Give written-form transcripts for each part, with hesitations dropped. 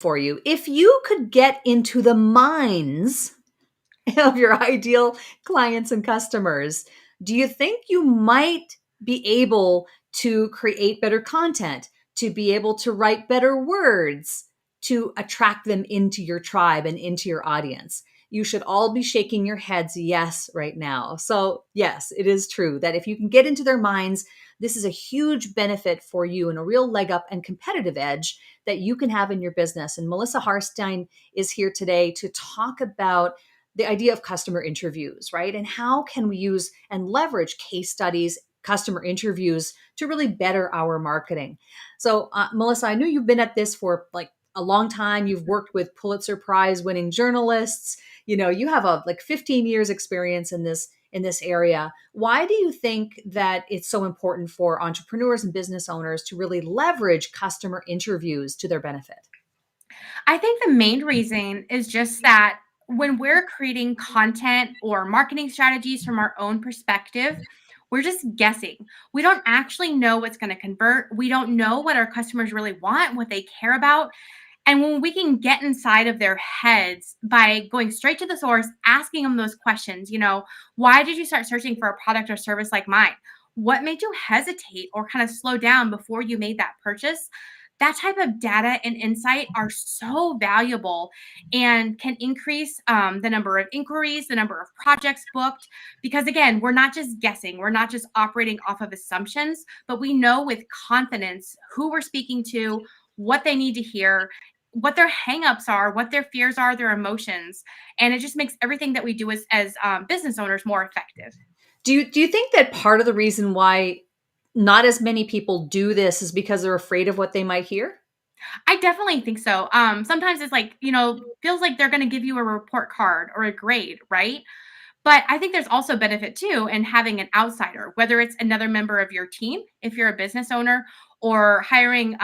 for you. If you could get into the minds of your ideal clients and customers, do you think you might be able to create better content, to be able to write better words, to attract them into your tribe and into your audience? You should all be shaking your heads yes right now. So, yes, it is true that if you can get into their minds, this is a huge benefit for you and a real leg up and competitive edge that you can have in your business. And Melissa Harstine is here today to talk about the idea of customer interviews, right? And how can we use and leverage case studies, customer interviews to really better our marketing? So, Melissa, I know you've been at this for like a long time. You've worked with Pulitzer Prize winning journalists. You have a like 15 years experience in this area. Why do you think that it's so important for entrepreneurs and business owners to really leverage customer interviews to their benefit? I think the main reason is just that when we're creating content or marketing strategies from our own perspective, we're just guessing. We don't actually know what's going to convert. We don't know what our customers really want, what they care about. And when we can get inside of their heads by going straight to the source, asking them those questions, why did you start searching for a product or service like mine? What made you hesitate or kind of slow down before you made that purchase? That type of data and insight are so valuable and can increase the number of inquiries, the number of projects booked. Because again, we're not just guessing, we're not just operating off of assumptions, but we know with confidence who we're speaking to, what they need to hear, what their hangups are, what their fears are, their emotions. And it just makes everything that we do as business owners more effective. Do you think that part of the reason why not as many people do this is because they're afraid of what they might hear? I definitely think so. Sometimes it's like, feels like they're going to give you a report card or a grade, right? But I think there's also benefit too in having an outsider, whether it's another member of your team, if you're a business owner, or hiring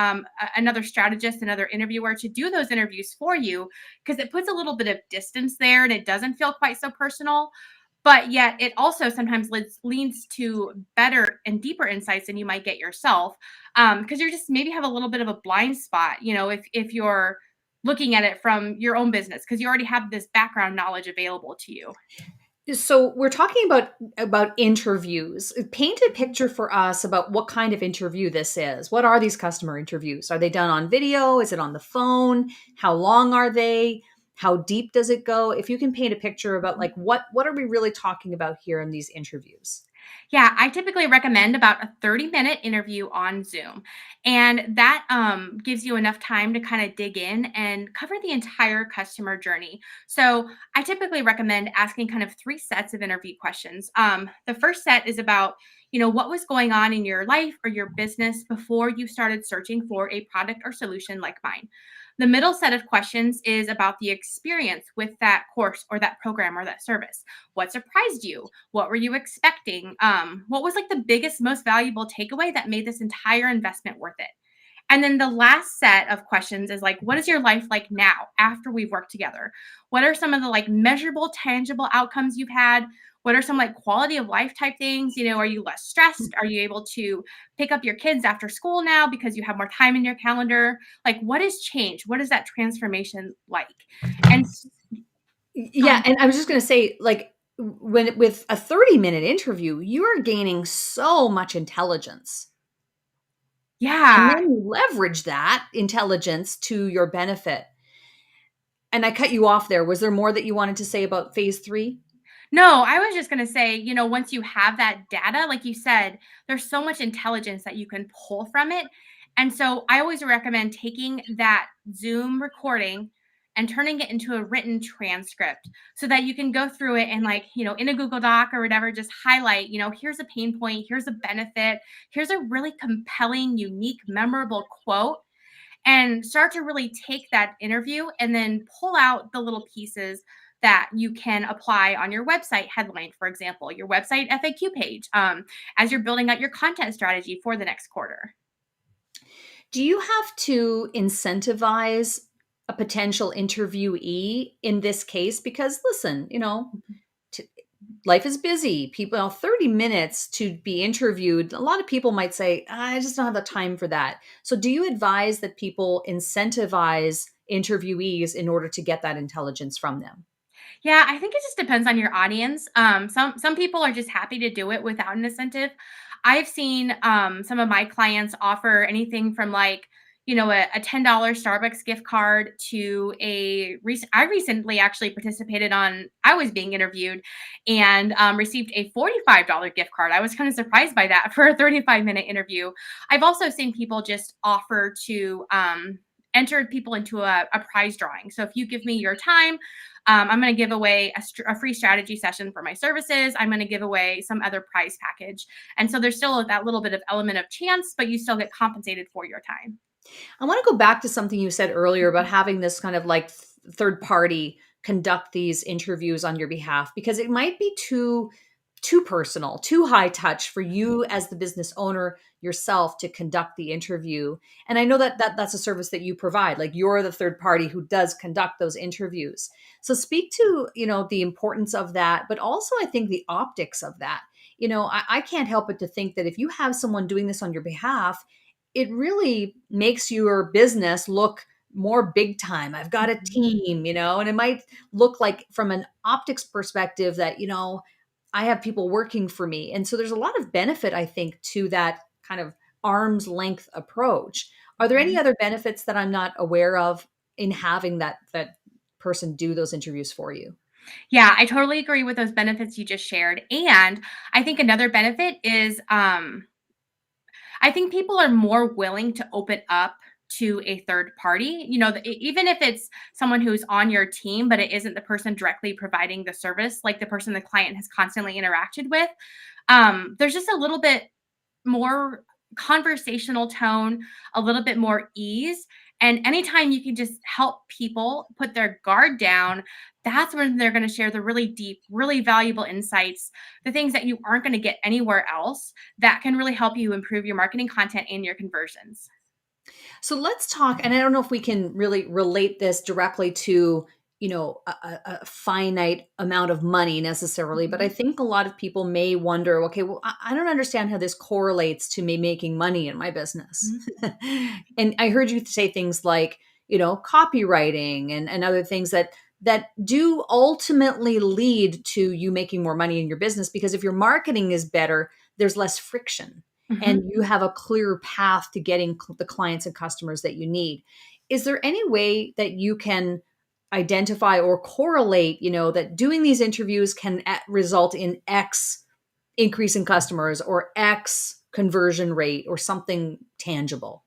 another strategist, another interviewer to do those interviews for you, because it puts a little bit of distance there and it doesn't feel quite so personal. But yet it also sometimes leads to better and deeper insights than you might get yourself, because you're just maybe have a little bit of a blind spot, if you're looking at it from your own business, because you already have this background knowledge available to you. So we're talking about interviews. Paint a picture for us about what kind of interview this is. What are these customer interviews? Are they done on video? Is it on the phone? How long are they? How deep does it go? If you can paint a picture about like what are we really talking about here in these interviews? Yeah, I typically recommend about a 30-minute interview on Zoom. And that gives you enough time to kind of dig in and cover the entire customer journey. So I typically recommend asking kind of three sets of interview questions. The first set is about, what was going on in your life or your business before you started searching for a product or solution like mine. The middle set of questions is about the experience with that course or that program or that service. What surprised you? What were you expecting? What was like the biggest, most valuable takeaway that made this entire investment worth it? And then the last set of questions is like, what is your life like now after we've worked together? What are some of the like measurable, tangible outcomes you've had? What are some like quality of life type things? Are you less stressed? Are you able to pick up your kids after school now because you have more time in your calendar? Like, what has changed? What is that transformation like? And go Yeah, ahead. and I was just going to say like when with a 30-minute interview, you are gaining so much intelligence. And Yeah. then you leverage that intelligence to your benefit. And I cut you off there. Was there more that you wanted to say about phase 3? No, I was just going to say, once you have that data, like you said, there's so much intelligence that you can pull from it. And so I always recommend taking that Zoom recording and turning it into a written transcript so that you can go through it and like, in a Google Doc or whatever, just highlight, here's a pain point, here's a benefit, here's a really compelling, unique, memorable quote, and start to really take that interview and then pull out the little pieces that you can apply on your website headline, for example, your website FAQ page, as you're building out your content strategy for the next quarter. Do you have to incentivize a potential interviewee in this case? Because listen, t- life is busy. People, 30 minutes to be interviewed. A lot of people might say, I just don't have the time for that. So do you advise that people incentivize interviewees in order to get that intelligence from them? Yeah, I think it just depends on your audience. Some people are just happy to do it without an incentive. I've seen some of my clients offer anything from like, a $10 Starbucks gift card to I recently actually participated on, I was being interviewed and received a $45 gift card. I was kind of surprised by that for a 35-minute interview. I've also seen people just offer to enter people into a prize drawing. So if you give me your time, I'm going to give away a free strategy session for my services. I'm going to give away some other prize package. And so there's still that little bit of element of chance, but you still get compensated for your time. I want to go back to something you said earlier about having this kind of like third party conduct these interviews on your behalf, because it might be too personal, too high touch for you as the business owner yourself to conduct the interview. And I know that's a service that you provide. Like, you're the third party who does conduct those interviews. So speak to, the importance of that, but also I think the optics of that. I can't help but to think that if you have someone doing this on your behalf, it really makes your business look more big time. I've got a team, and it might look like from an optics perspective that, I have people working for me. And so there's a lot of benefit, I think, to that kind of arm's length approach. Are there any Mhm. other benefits that I'm not aware of in having that person do those interviews for you? Yeah, I totally agree with those benefits you just shared. And I think another benefit is I think people are more willing to open up to a third party, even if it's someone who's on your team, but it isn't the person directly providing the service, like the person the client has constantly interacted with. There's just a little bit more conversational tone, a little bit more ease. And anytime you can just help people put their guard down, that's when they're going to share the really deep, really valuable insights, the things that you aren't going to get anywhere else that can really help you improve your marketing content and your conversions. So let's talk, and I don't know if we can really relate this directly to, a finite amount of money necessarily, but I Mhm. think a lot of people may wonder, okay, well, I don't understand how this correlates to me making money in my business. Mhm. And I heard you say things like, copywriting and other things that do ultimately lead to you making more money in your business, because if your marketing is better, there's less friction and Mhm. you have a clear path to getting the clients and customers that you need. Is there any way that you can identify or correlate, that doing these interviews can result in X increase in customers or X conversion rate or something tangible?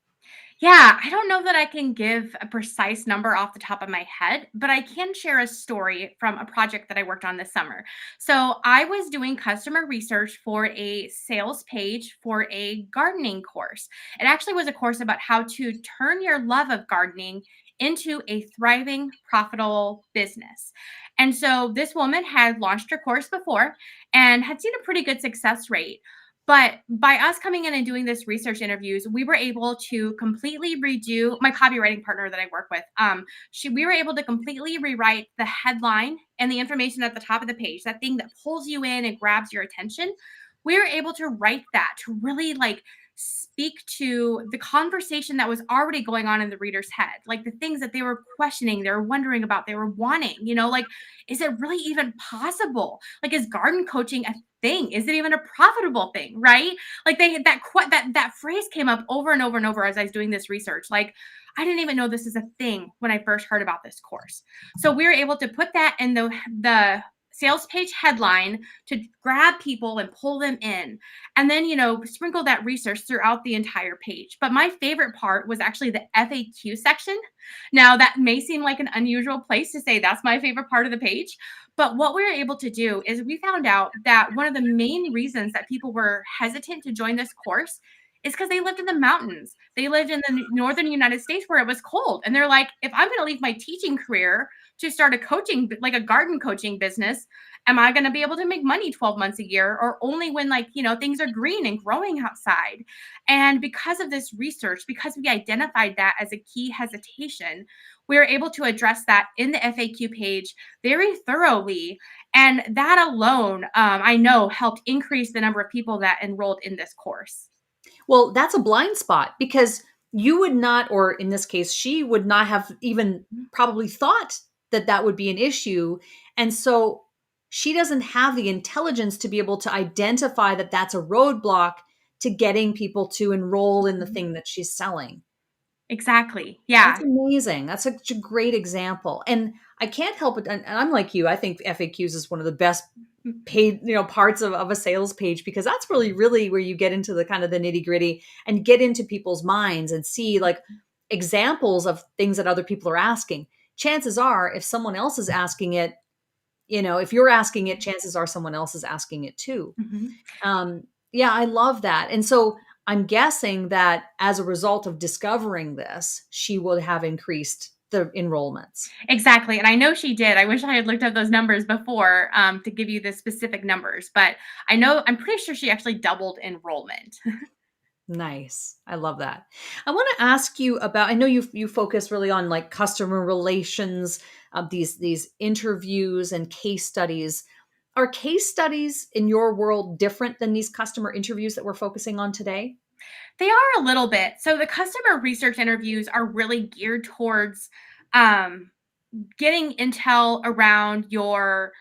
Yeah, I don't know that I can give a precise number off the top of my head, but I can share a story from a project that I worked on this summer. So, I was doing customer research for a sales page for a gardening course. It actually was a course about how to turn your love of gardening into a thriving, profitable business. And so, this woman had launched her course before and had seen a pretty good success rate. But by us coming in and doing this research interviews, we were able to completely redo my copywriting partner that I work with. We were able to completely rewrite the headline and the information at the top of the page, that thing that pulls you in and grabs your attention. We were able to write that to really like speak to the conversation that was already going on in the reader's head, like the things that they were questioning, they were wondering about, they were wanting, like, is it really even possible? Like, is garden coaching a thing? Is it even a profitable thing? Right? Like that phrase came up over and over and over as I was doing this research. Like, I didn't even know this is a thing when I first heard about this course. So we were able to put that in the sales page headline to grab people and pull them in, and then sprinkle that research throughout the entire page. But my favorite part was actually the FAQ section. Now, that may seem like an unusual place to say that's my favorite part of the page, but what we were able to do is we found out that one of the main reasons that people were hesitant to join this course is because they lived in the mountains. They lived in the northern United States where it was cold. And they're like, if I'm going to leave my teaching career to start a coaching, like a garden coaching business, am I going to be able to make money 12 months a year, or only when, like, things are green and growing outside? And because of this research, because we identified that as a key hesitation, we were able to address that in the FAQ page very thoroughly. And that alone, I know, helped increase the number of people that enrolled in this course. Well, that's a blind spot because you would not, or in this case, she would not have even probably thought that that would be an issue. And so she doesn't have the intelligence to be able to identify that that's a roadblock to getting people to enroll in the Mhm. thing that she's selling. Exactly. That's Yeah. amazing. That's such a great example. And I can't help it. And I'm like you, I think FAQs is one of the best paid, parts of a sales page, because that's really where you get into the kind of the nitty gritty and get into people's minds and see like examples of things that other people are asking. Chances are, if someone else is asking it, if you're asking it, chances are someone else is asking it too. Mhm. um, yeah, I love that. And so I'm guessing that as a result of discovering this, she would have increased the enrollments. Exactly, and I know she did. I wish I had looked up those numbers before, to give you the specific numbers, but I'm pretty sure she actually doubled enrollment. Nice. I love that. I want to ask you about, I know you focus really on like customer relations, these interviews and case studies. Are case studies in your world different than these customer interviews that we're focusing on today? They are a little bit. So the customer research interviews are really geared towards, um, getting intel around your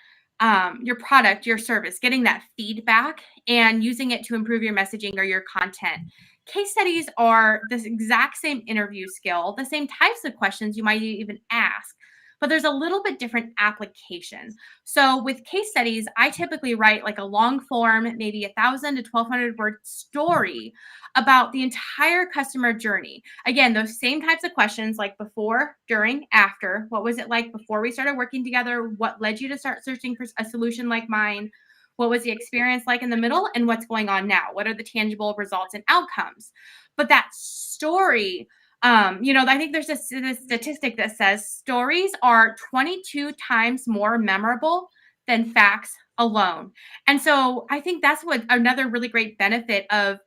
product, your service, getting that feedback and using it to improve your messaging or your content. Case studies are this exact same interview skill, the same types of questions you might even ask, but there's a little bit different application. So with case studies, I typically write like a long form, maybe 1,000 to 1,200 word story about the entire customer journey. Again, those same types of questions like before, during, after. What was it like before we started working together? What led you to start searching for a solution like mine? What was the experience like in the middle? And what's going on now? What are the tangible results and outcomes? But that story, I think there's this statistic that says stories are 22 times more memorable than facts alone. And so I think that's what another really great benefit of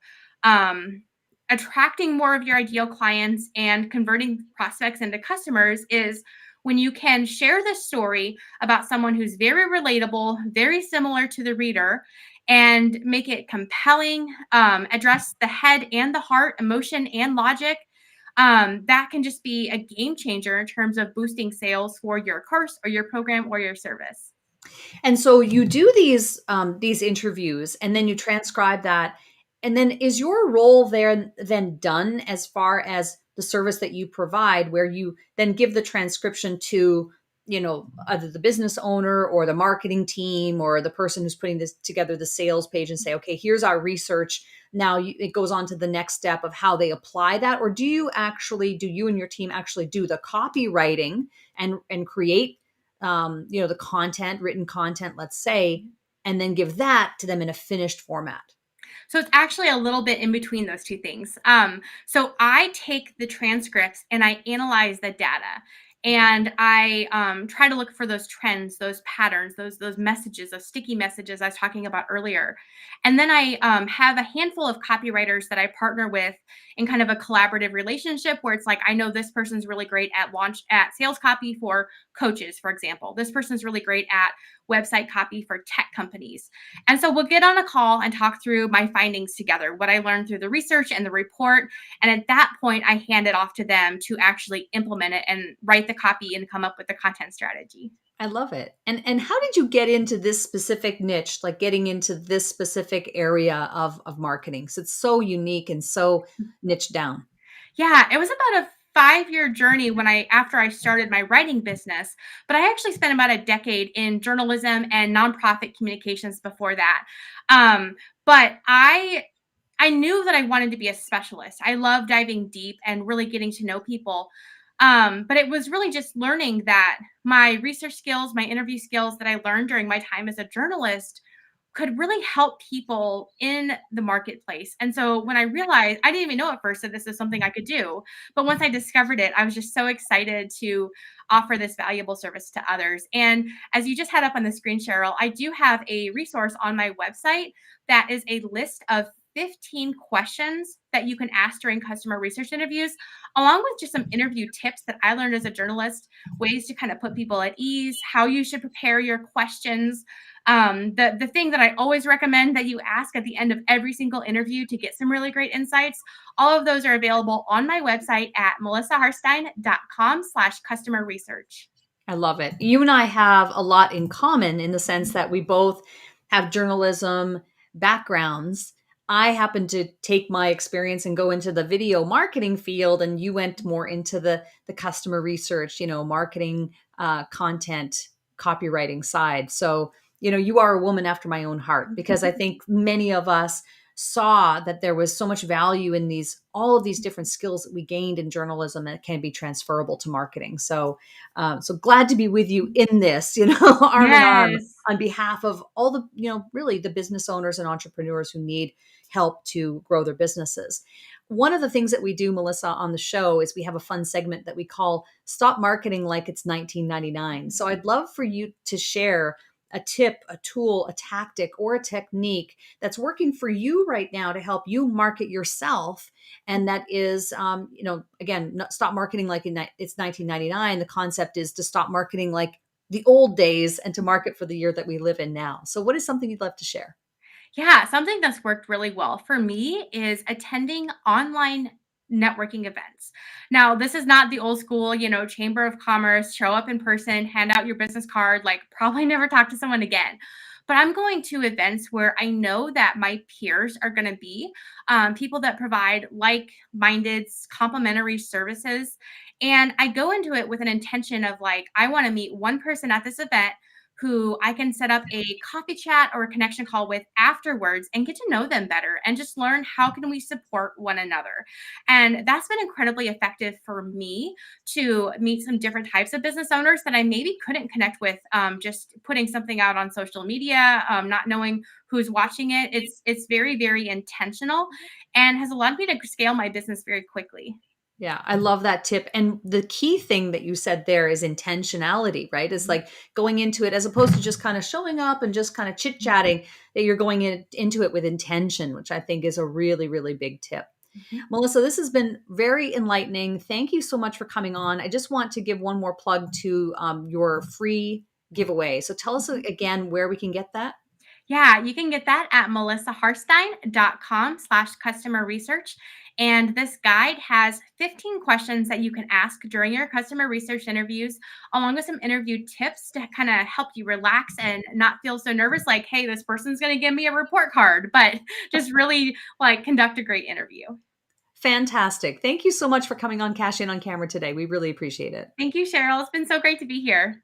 um, attracting more of your ideal clients and converting prospects into customers is when you can share this story about someone who's very relatable, very similar to the reader, and make it compelling, address the head and the heart, emotion and logic. That can just be a game changer in terms of boosting sales for your course or your program or your service. And so you do these interviews, and then you transcribe that. And then is your role there then done as far as the service that you provide, where you then give the transcription to, either the business owner or the marketing team or the person who's putting this together, the sales page, and say, okay, here's our research. Now it goes on to the next step of how they apply that? Or do you and your team actually do the copywriting and create the content, written content, let's say, and then give that to them in a finished format? So it's actually a little bit in between those two things. So I take the transcripts and I analyze the data. Okay. And I try to look for those trends, those patterns, those messages, those sticky messages I was talking about earlier. And then I have a handful of copywriters that I partner with in kind of a collaborative relationship where it's like I know this person's really great at sales copy for coaches, for example. This person's really great at website copy for tech companies. And so we'll get on a call and talk through my findings together, what I learned through the research and the report. And at that point, I hand it off to them to actually implement it and write the copy and come up with the content strategy. I love it. And how did you get into this specific niche, like getting into this specific area of marketing? So it's so unique and so niche down. Yeah, it was about a 5-year journey after I started my writing business, but I actually spent about a decade in journalism and nonprofit communications before that. But I knew that I wanted to be a specialist. I love diving deep and really getting to know people. But it was really just learning that my research skills, my interview skills that I learned during my time as a journalist could really help people in the marketplace. And so when I realized, I didn't even know at first that this is something I could do. But once I discovered it, I was just so excited to offer this valuable service to others. And as you just had up on the screen, Sheryl, I do have a resource on my website that is a list of 15 questions that you can ask during customer research interviews, along with just some interview tips that I learned as a journalist, ways to kind of put people at ease, how you should prepare your questions, The thing that I always recommend that you ask at the end of every single interview to get some really great insights, all of those are available on my website at melissaharstine.com/customer research. I love it. You and I have a lot in common in the sense that we both have journalism backgrounds. I happen to take my experience and go into the video marketing field, and you went more into the customer research, marketing, content, copywriting side. So, you are a woman after my own heart because I think many of us saw that there was so much value in all of these different skills that we gained in journalism that can be transferable to marketing. So glad to be with you in this, arm in arm Yes. on behalf of all the, really the business owners and entrepreneurs who need help to grow their businesses. One of the things that we do, Melissa, on the show is we have a fun segment that we call Stop Marketing Like It's 1999. So I'd love for you to share a tip, a tool, a tactic, or a technique that's working for you right now to help you market yourself. And that is, again, stop marketing like it's 1999. The concept is to stop marketing like the old days and to market for the year that we live in now. So, what is something you'd love to share? Yeah, something that's worked really well for me is attending online networking events. Now, this is not the old school, chamber of commerce, show up in person, hand out your business card, like probably never talk to someone again. But I'm going to events where I know that my peers are going to be people that provide like minded, complementary services. And I go into it with an intention of like, I want to meet one person at this event who I can set up a coffee chat or a connection call with afterwards and get to know them better and just learn how can we support one another. And that's been incredibly effective for me to meet some different types of business owners that I maybe couldn't connect with just putting something out on social media, not knowing who's watching it. It's very, very intentional and has allowed me to scale my business very quickly. Yeah, I love that tip. And the key thing that you said there is intentionality, right? Is like going into it as opposed to just kind of showing up and just kind of chit chatting, that you're going into it with intention, which I think is a really, really big tip. Mhm. Melissa, this has been very enlightening. Thank you so much for coming on. I just want to give one more plug to your free giveaway. So tell us again where we can get that. Yeah, you can get that at melissaharstine.com/customer research. And this guide has 15 questions that you can ask during your customer research interviews, along with some interview tips to kind of help you relax and not feel so nervous like, hey, this person's going to give me a report card, but just really like conduct a great interview. Fantastic. Thank you so much for coming on Cash In on Camera today. We really appreciate it. Thank you, Sheryl. It's been so great to be here.